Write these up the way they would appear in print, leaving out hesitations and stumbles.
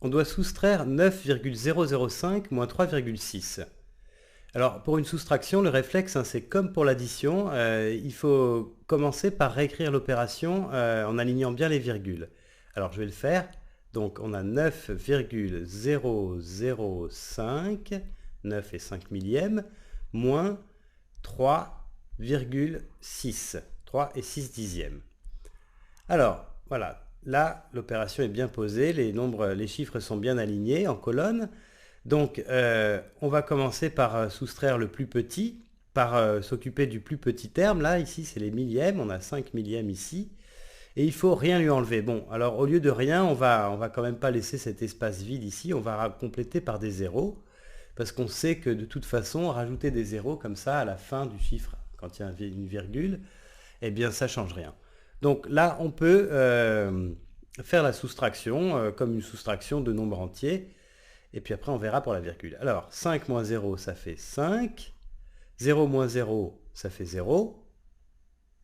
on doit soustraire 9,005 moins 3,6. Alors pour une soustraction, le réflexe, hein, c'est comme pour l'addition, il faut commencer par réécrire l'opération en alignant bien les virgules. Alors je vais le faire. Donc on a 9,005, 9 et 5 millièmes, moins 3,6, 3 et 6 dixièmes. Alors voilà, là l'opération est bien posée, les chiffres sont bien alignés en colonne. Donc on va commencer par soustraire le plus petit, par s'occuper du plus petit terme. Là ici c'est les millièmes, on a 5 millièmes ici. Et il faut rien lui enlever. Bon, alors au lieu de rien, on va quand même pas laisser cet espace vide ici, on va compléter par des zéros, parce qu'on sait que de toute façon, rajouter des zéros comme ça à la fin du chiffre, quand il y a une virgule, eh bien ça change rien. Donc là, on peut faire la soustraction comme une soustraction de nombres entiers, et puis après on verra pour la virgule. Alors 5 moins 0, ça fait 5, 0 moins 0, ça fait 0,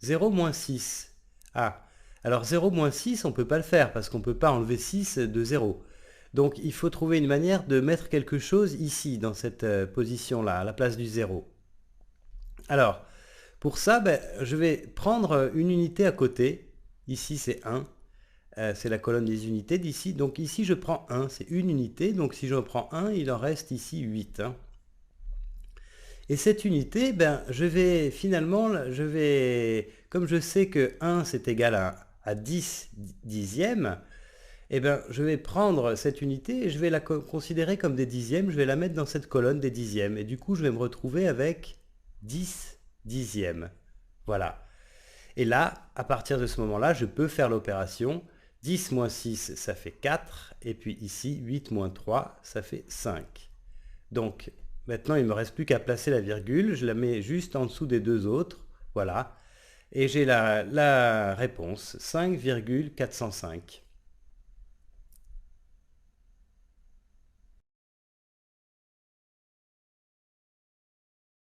0 moins 6. Ah, alors 0 moins 6, on ne peut pas le faire parce qu'on ne peut pas enlever 6 de 0. Donc il faut trouver une manière de mettre quelque chose ici, dans cette position-là, à la place du 0. Alors, pour ça, je vais prendre une unité à côté. Ici, c'est 1. C'est la colonne des unités d'ici. Donc ici, je prends 1. C'est une unité. Donc si je prends 1, il en reste ici 8. Hein. Et cette unité, comme je sais que 1 c'est égal à 10 dixièmes, je vais prendre cette unité et je vais la considérer comme des dixièmes, je vais la mettre dans cette colonne des dixièmes. Et du coup, je vais me retrouver avec 10 dixièmes. Voilà. Et là, à partir de ce moment-là, je peux faire l'opération. 10 moins 6, ça fait 4. Et puis ici, 8 moins 3, ça fait 5. Donc, maintenant, il ne me reste plus qu'à placer la virgule. Je la mets juste en dessous des deux autres. Voilà. Et j'ai la réponse, 5,405.